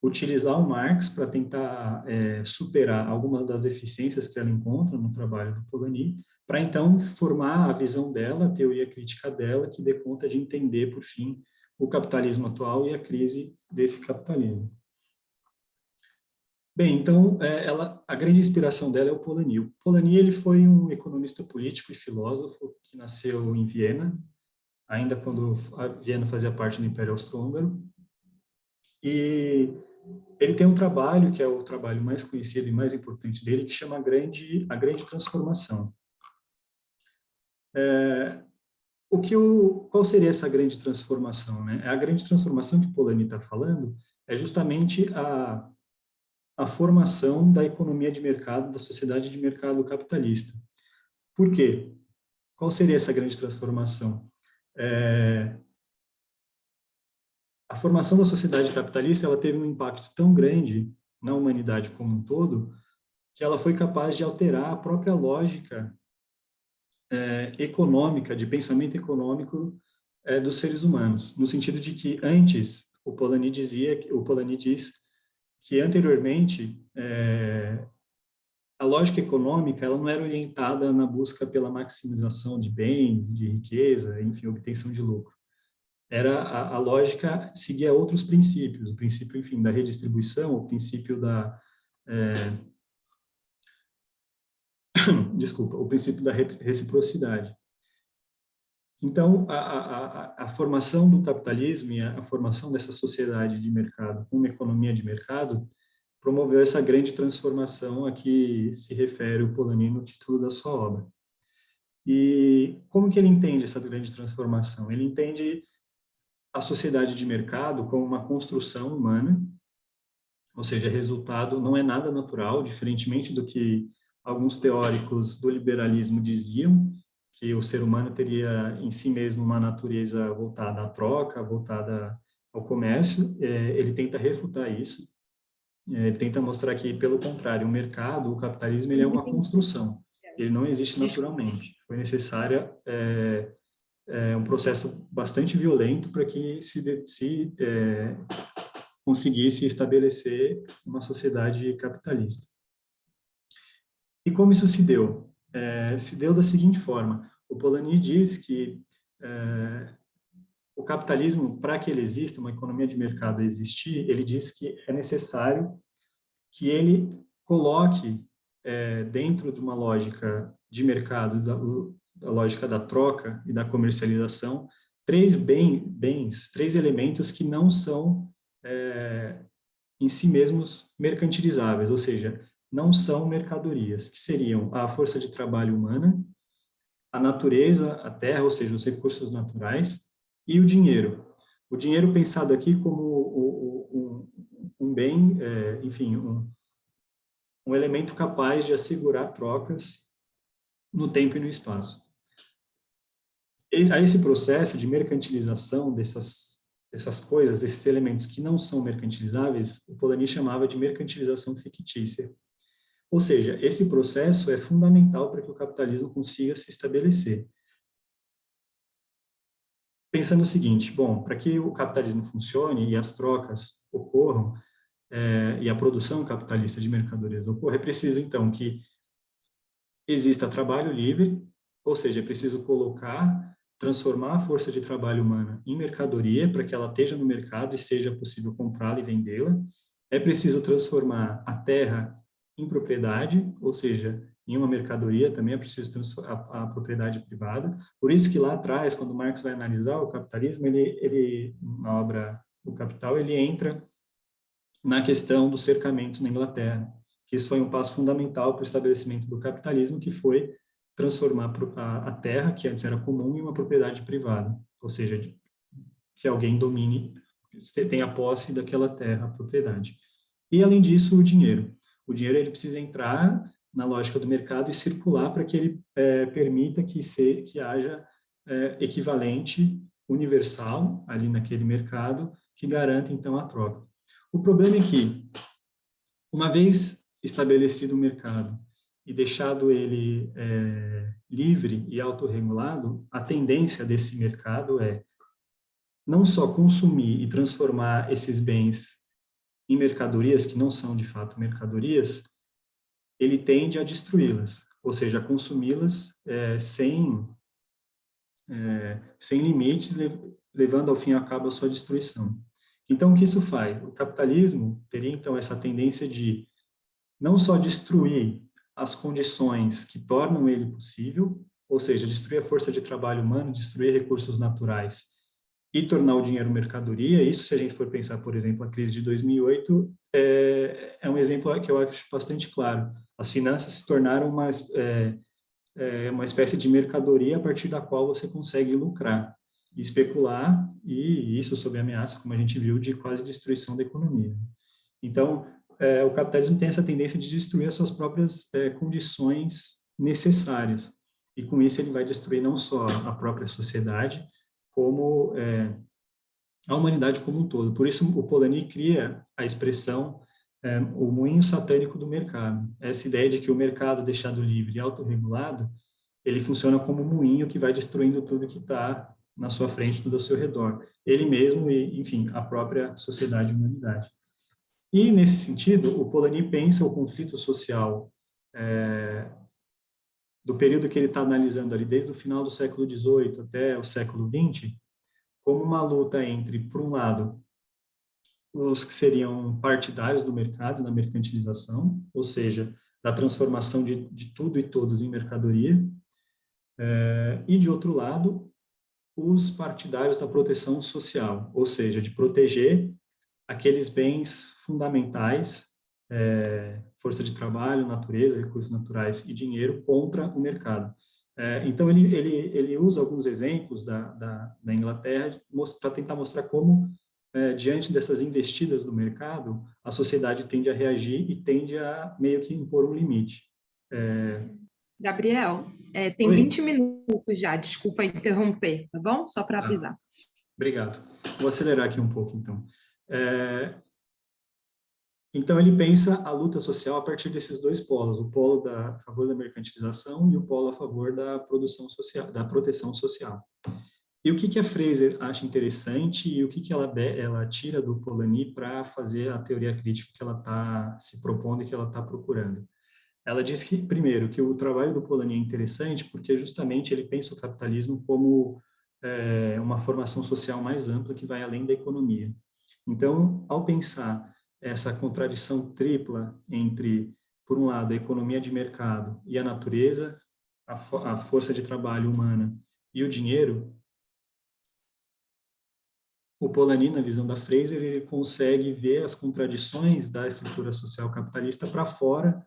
utilizar o Marx para tentar superar algumas das deficiências que ela encontra no trabalho do Polanyi, para então formar a visão dela, a teoria crítica dela, que dê conta de entender, por fim, o capitalismo atual e a crise desse capitalismo. Bem, então, a grande inspiração dela é o Polanyi. O Polanyi ele foi um economista político e filósofo que nasceu em Viena, ainda quando a Viena fazia parte do Império Austro-Húngaro, e ele tem um trabalho, que é o trabalho mais conhecido e mais importante dele, que chama A Grande Transformação. Qual seria essa grande transformação, né? A grande transformação que Polanyi está falando é justamente a formação da economia de mercado, da sociedade de mercado capitalista. Por quê? Qual seria essa grande transformação? A formação da sociedade capitalista ela teve um impacto tão grande na humanidade como um todo, que ela foi capaz de alterar a própria lógica econômica, de pensamento econômico dos seres humanos, no sentido de que antes, o Polanyi diz que anteriormente a lógica econômica ela não era orientada na busca pela maximização de bens, de riqueza, enfim, obtenção de lucro. A lógica seguia outros princípios, o princípio, enfim, da redistribuição, o princípio o princípio da reciprocidade. Então, a formação do capitalismo e a formação dessa sociedade de mercado, uma economia de mercado, promoveu essa grande transformação a que se refere o Polanyi no título da sua obra. E como que ele entende essa grande transformação? Ele entende a sociedade de mercado como uma construção humana, ou seja, resultado não é nada natural, diferentemente do que alguns teóricos do liberalismo diziam, que o ser humano teria em si mesmo uma natureza voltada à troca, voltada ao comércio. Ele tenta refutar isso, ele tenta mostrar que, pelo contrário, o mercado, o capitalismo, ele é uma construção, ele não existe naturalmente. Foi necessária um processo bastante violento para que se conseguisse estabelecer uma sociedade capitalista. E como isso se deu? Se deu da seguinte forma: o Polanyi diz que o capitalismo, para que ele exista, uma economia de mercado existir, ele diz que é necessário que ele coloque dentro de uma lógica de mercado, da lógica da troca e da comercialização, três elementos que não são em si mesmos mercantilizáveis, ou seja, não são mercadorias, que seriam a força de trabalho humana, a natureza, a terra, ou seja, os recursos naturais, e o dinheiro. O dinheiro pensado aqui como um bem, enfim, um elemento capaz de assegurar trocas no tempo e no espaço. E a esse processo de mercantilização dessas coisas, desses elementos que não são mercantilizáveis, o Polanyi chamava de mercantilização fictícia. Ou seja, esse processo é fundamental para que o capitalismo consiga se estabelecer. Pensando o seguinte, bom, para que o capitalismo funcione e as trocas ocorram, e a produção capitalista de mercadorias ocorra, é preciso, então, que exista trabalho livre, ou seja, é preciso transformar a força de trabalho humana em mercadoria para que ela esteja no mercado e seja possível comprá-la e vendê-la. É preciso transformar a terra em propriedade, ou seja, em uma mercadoria, também é preciso transformar a propriedade privada. Por isso que lá atrás, quando Marx vai analisar o capitalismo, ele na obra O Capital, ele entra na questão dos cercamentos na Inglaterra, que isso foi um passo fundamental para o estabelecimento do capitalismo, que foi transformar a terra, que antes era comum, em uma propriedade privada, ou seja, que alguém domine, tenha posse daquela terra, a propriedade. E, além disso, o dinheiro. O dinheiro ele precisa entrar na lógica do mercado e circular para que ele permita que haja equivalente universal ali naquele mercado que garanta, então, a troca. O problema é que, uma vez estabelecido o mercado e deixado ele livre e autorregulado, a tendência desse mercado é não só consumir e transformar esses bens em mercadorias, que não são de fato mercadorias, ele tende a destruí-las, ou seja, a consumi-las sem limites, levando ao fim e ao cabo a sua destruição. Então, o que isso faz? O capitalismo teria, então, essa tendência de não só destruir as condições que tornam ele possível, ou seja, destruir a força de trabalho humano, destruir recursos naturais e tornar o dinheiro mercadoria. Isso, se a gente for pensar, por exemplo, a crise de 2008, é um exemplo que eu acho bastante claro. As finanças se tornaram uma espécie de mercadoria a partir da qual você consegue lucrar, especular, e isso sob ameaça, como a gente viu, de quase destruição da economia. Então, o capitalismo tem essa tendência de destruir as suas próprias condições necessárias, e com isso ele vai destruir não só a própria sociedade, como a humanidade como um todo. Por isso, o Polanyi cria a expressão o moinho satânico do mercado. Essa ideia de que o mercado deixado livre e autorregulado, ele funciona como um moinho que vai destruindo tudo que está na sua frente, tudo ao seu redor. Ele mesmo e, enfim, a própria sociedade e humanidade. E, nesse sentido, o Polanyi pensa o conflito social do período que ele está analisando ali, desde o final do século XVIII até o século XX, como uma luta entre, por um lado, os que seriam partidários do mercado, na mercantilização, ou seja, da transformação de tudo e todos em mercadoria, e, de outro lado, os partidários da proteção social, ou seja, de proteger aqueles bens fundamentais, força de trabalho, natureza, recursos naturais e dinheiro contra o mercado. Então, ele usa alguns exemplos da Inglaterra para tentar mostrar como, diante dessas investidas do mercado, a sociedade tende a reagir e tende a meio que impor um limite. Gabriel, tem Oi? 20 minutos já, desculpa interromper, tá bom? Só para avisar. Obrigado. Vou acelerar aqui um pouco, então. Então, ele pensa a luta social a partir desses dois polos, o polo a favor da mercantilização e o polo a favor da produção social, da proteção social. E o que a Fraser acha interessante e o que ela tira do Polanyi para fazer a teoria crítica que ela está se propondo e que ela está procurando? Ela diz que, primeiro, que o trabalho do Polanyi é interessante porque justamente ele pensa o capitalismo como uma formação social mais ampla que vai além da economia. Então, ao pensar essa contradição tripla entre, por um lado, a economia de mercado e a natureza, a força de trabalho humana e o dinheiro, o Polanyi, na visão da Fraser, ele consegue ver as contradições da estrutura social capitalista para fora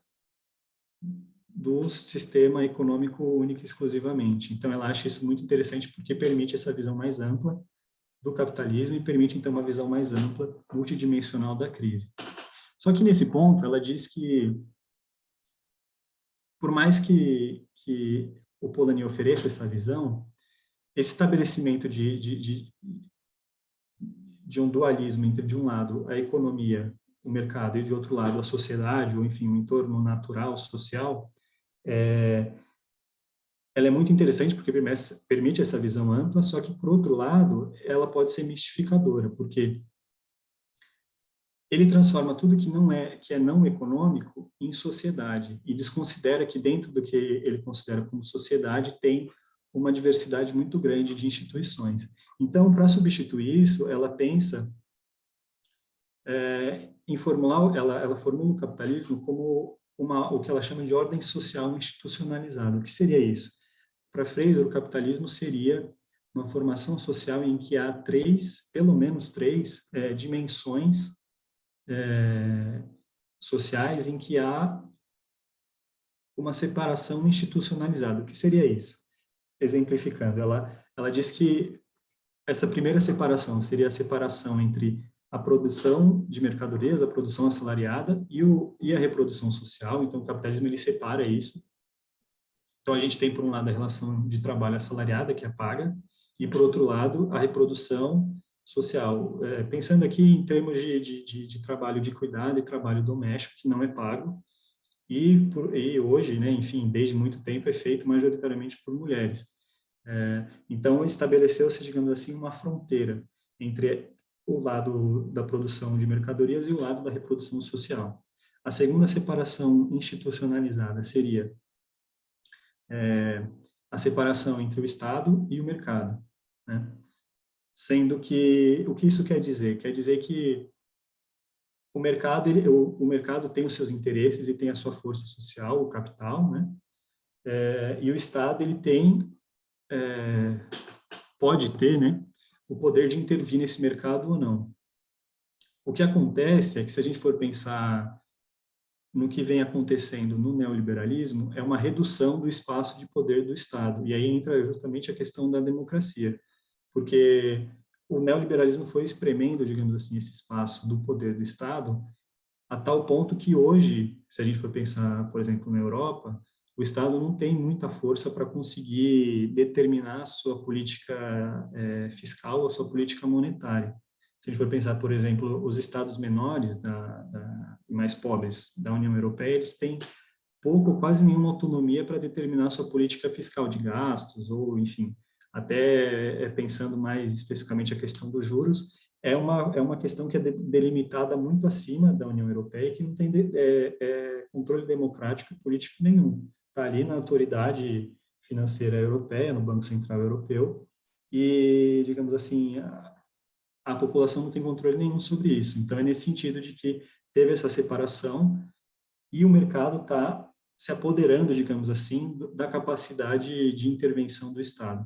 do sistema econômico único exclusivamente. Então, ela acha isso muito interessante porque permite essa visão mais ampla do capitalismo e permite, então, uma visão mais ampla, multidimensional da crise. Só que, nesse ponto, ela diz que, por mais que o Polanyi ofereça essa visão, esse estabelecimento de um dualismo entre, de um lado, a economia, o mercado, e, de outro lado, a sociedade, ou, enfim, o entorno natural, social, ela é muito interessante porque permite essa visão ampla, só que, por outro lado, ela pode ser mistificadora, porque ele transforma tudo que é não econômico em sociedade e desconsidera que dentro do que ele considera como sociedade tem uma diversidade muito grande de instituições. Então, para substituir isso, ela pensa em formular, ela formula o capitalismo como o que ela chama de ordem social institucionalizada. O que seria isso? Para Fraser, o capitalismo seria uma formação social em que há pelo menos três dimensões sociais em que há uma separação institucionalizada. O que seria isso? Exemplificando, ela diz que essa primeira separação seria a separação entre a produção de mercadorias, a produção assalariada e a reprodução social. Então, o capitalismo ele separa isso. Então, a gente tem, por um lado, a relação de trabalho assalariada, que é paga, e, por outro lado, a reprodução social. Pensando aqui em termos de trabalho de cuidado e trabalho doméstico, que não é pago, e hoje, né, enfim, desde muito tempo, é feito majoritariamente por mulheres. Então, estabeleceu-se, digamos assim, uma fronteira entre o lado da produção de mercadorias e o lado da reprodução social. A segunda separação institucionalizada seria a separação entre o Estado e o mercado, né? Sendo que, o que isso quer dizer? Quer dizer que o mercado tem os seus interesses e tem a sua força social, o capital, né? E o Estado, ele pode ter, né, o poder de intervir nesse mercado ou não. O que acontece é que, se a gente for pensar no que vem acontecendo no neoliberalismo, é uma redução do espaço de poder do Estado. E aí entra justamente a questão da democracia, porque o neoliberalismo foi espremendo, digamos assim, esse espaço do poder do Estado, a tal ponto que hoje, se a gente for pensar, por exemplo, na Europa, o Estado não tem muita força para conseguir determinar a sua política fiscal, a sua política monetária. Se a gente for pensar, por exemplo, os estados menores e mais pobres da União Europeia, eles têm pouco ou quase nenhuma autonomia para determinar a sua política fiscal de gastos, ou, enfim, até pensando mais especificamente a questão dos juros, é uma questão que é delimitada muito acima da União Europeia, que não tem controle democrático e político nenhum. Está ali na autoridade financeira europeia, no Banco Central Europeu, e, digamos assim, a população não tem controle nenhum sobre isso. Então, é nesse sentido de que teve essa separação e o mercado está se apoderando, digamos assim, da capacidade de intervenção do Estado.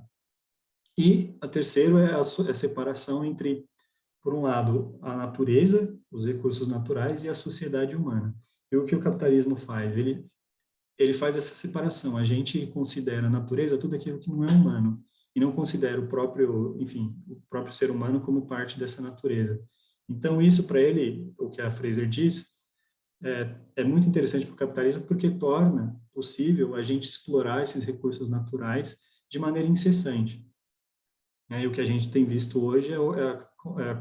E a terceira é a separação entre, por um lado, a natureza, os recursos naturais, e a sociedade humana. E o que o capitalismo faz? Ele faz essa separação. A gente considera a natureza tudo aquilo que não é humano, e não considera o próprio ser humano como parte dessa natureza. Então, isso, para ele, o que a Fraser diz, é muito interessante para o capitalismo, porque torna possível a gente explorar esses recursos naturais de maneira incessante. E o que a gente tem visto hoje é a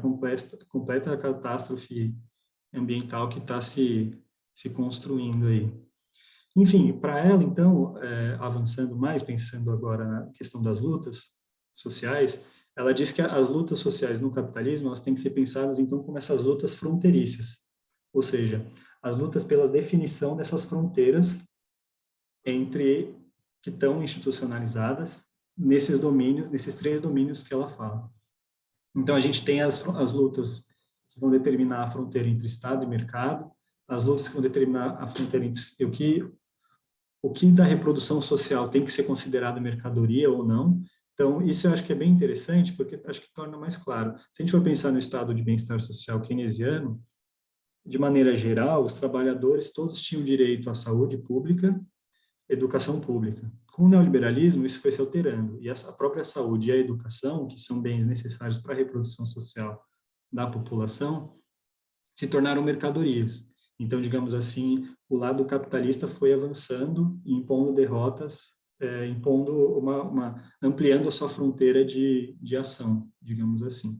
completa catástrofe ambiental que está se construindo aí. Enfim, para ela, então, avançando mais, pensando agora na questão das lutas sociais, ela diz que as lutas sociais no capitalismo, elas têm que ser pensadas, então, como essas lutas fronteiriças, ou seja, as lutas pela definição dessas fronteiras que estão institucionalizadas nesses três domínios que ela fala. Então, a gente tem as lutas que vão determinar a fronteira entre Estado e mercado, as lutas que vão determinar a fronteira entre o que da reprodução social tem que ser considerado mercadoria ou não. Então, isso eu acho que é bem interessante, porque acho que torna mais claro. Se a gente for pensar no estado de bem-estar social keynesiano, de maneira geral, os trabalhadores todos tinham direito à saúde pública, educação pública. Com o neoliberalismo, isso foi se alterando, e a própria saúde e a educação, que são bens necessários para a reprodução social da população, se tornaram mercadorias. Então, digamos assim, o lado capitalista foi avançando e impondo derrotas, impondo ampliando a sua fronteira de ação, digamos assim.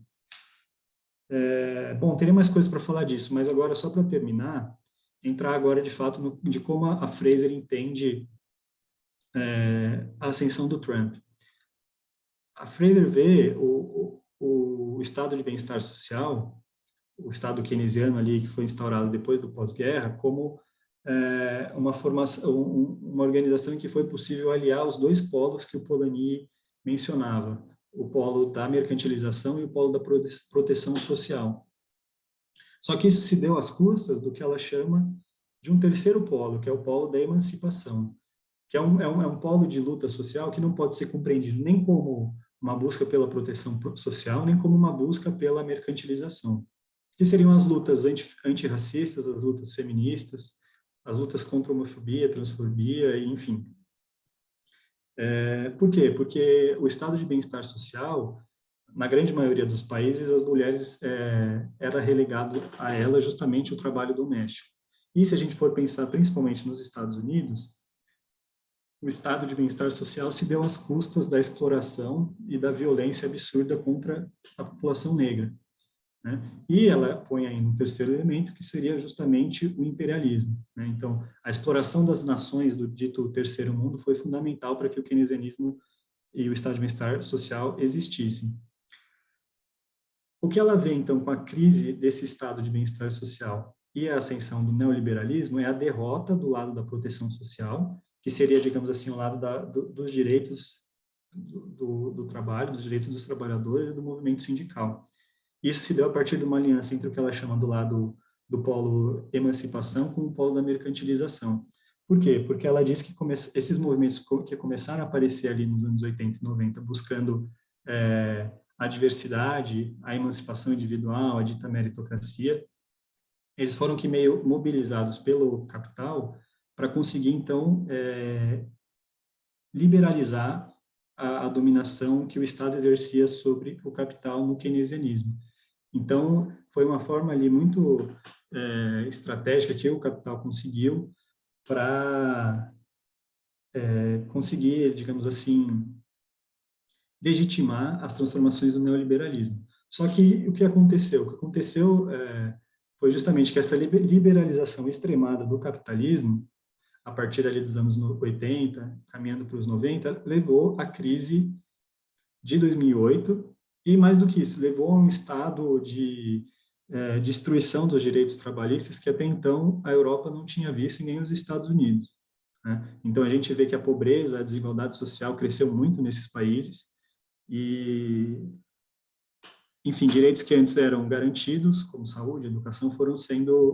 Bom, teria mais coisas para falar disso, mas agora, só para terminar, entrar agora, de fato, de como a Fraser entende a ascensão do Trump. A Fraser vê o estado de bem-estar social, o estado keynesiano ali que foi instaurado depois do pós-guerra, como uma formação, uma organização em que foi possível aliar os dois polos que o Polanyi mencionava, o polo da mercantilização e o polo da proteção social. Só que isso se deu às custas do que ela chama de um terceiro polo, que é o polo da emancipação, que é um polo de luta social que não pode ser compreendido nem como uma busca pela proteção social, nem como uma busca pela mercantilização, que seriam as lutas antirracistas, as lutas feministas, as lutas contra a homofobia, transfobia, enfim. Por quê? Porque o estado de bem-estar social, na grande maioria dos países, as mulheres era relegado a ela justamente o trabalho doméstico. E se a gente for pensar principalmente nos Estados Unidos, o estado de bem-estar social se deu às custas da exploração e da violência absurda contra a população negra, né? E ela põe ainda um terceiro elemento, que seria justamente o imperialismo, né? Então, a exploração das nações do dito terceiro mundo foi fundamental para que o keynesianismo e o estado de bem-estar social existissem. O que ela vê, então, com a crise desse estado de bem-estar social e a ascensão do neoliberalismo é a derrota do lado da proteção social, que seria, digamos assim, o lado dos direitos do trabalho, dos direitos dos trabalhadores e do movimento sindical. Isso se deu a partir de uma aliança entre o que ela chama do lado do polo emancipação com o polo da mercantilização. Por quê? Porque ela diz que esses movimentos que começaram a aparecer ali nos anos 80 e 90, buscando a diversidade, a emancipação individual, a dita meritocracia, eles foram que meio mobilizados pelo capital para conseguir, então, liberalizar a dominação que o Estado exercia sobre o capital no keynesianismo. Então, foi uma forma ali muito estratégica que o capital conseguiu para conseguir, digamos assim, legitimar as transformações do neoliberalismo. Só que o que aconteceu? O que aconteceu foi justamente que essa liberalização extremada do capitalismo, a partir ali dos anos 80, caminhando para os 90, levou à crise de 2008, e mais do que isso, levou a um estado de destruição dos direitos trabalhistas que até então a Europa não tinha visto e nem os Estados Unidos, né? Então a gente vê que a pobreza, a desigualdade social cresceu muito nesses países e, enfim, direitos que antes eram garantidos, como saúde, educação,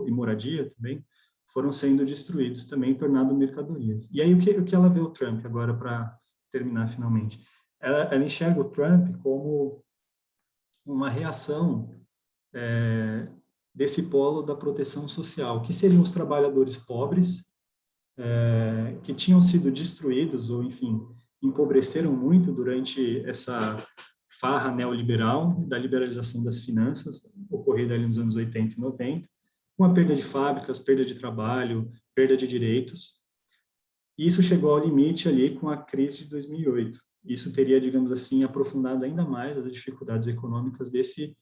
e moradia também, foram sendo destruídos também, tornado mercadorias. E aí o que ela vê o Trump agora, para terminar finalmente? Ela enxerga o Trump como uma reação desse polo da proteção social, que seriam os trabalhadores pobres, que tinham sido destruídos, ou, enfim, empobreceram muito durante essa farra neoliberal da liberalização das finanças, ocorrida ali nos anos 80 e 90, com a perda de fábricas, perda de trabalho, perda de direitos. E isso chegou ao limite ali com a crise de 2008. Isso teria, digamos assim, aprofundado ainda mais as dificuldades econômicas desse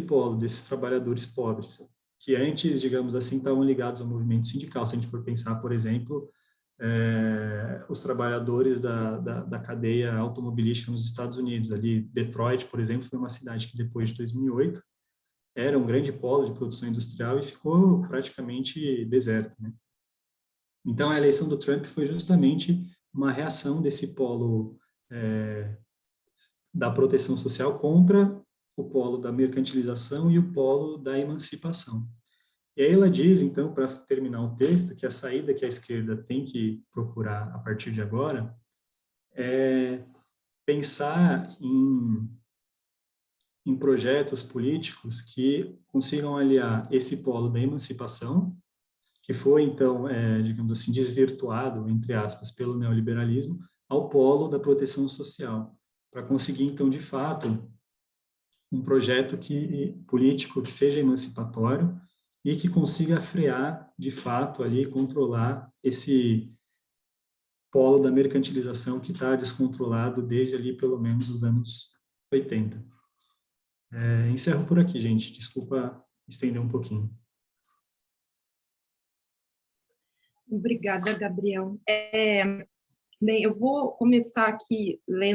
polo, desses trabalhadores pobres, que antes, digamos assim, estavam ligados ao movimento sindical. Se a gente for pensar, por exemplo, os trabalhadores da cadeia automobilística nos Estados Unidos. Ali, Detroit, por exemplo, foi uma cidade que depois de 2008 era um grande polo de produção industrial e ficou praticamente deserta, né? Então, a eleição do Trump foi justamente uma reação desse polo da proteção social contra o polo da mercantilização e o polo da emancipação. E aí ela diz, então, para terminar o texto, que a saída que a esquerda tem que procurar a partir de agora é pensar em projetos políticos que consigam aliar esse polo da emancipação, que foi, então, digamos assim, desvirtuado, entre aspas, pelo neoliberalismo, ao polo da proteção social, para conseguir, então, de fato, um projeto político que seja emancipatório e que consiga frear, de fato, ali, controlar esse polo da mercantilização que está descontrolado desde ali, pelo menos, os anos 80. Encerro por aqui, gente. Desculpa estender um pouquinho. Obrigada, Gabriel. Bem, eu vou começar aqui lendo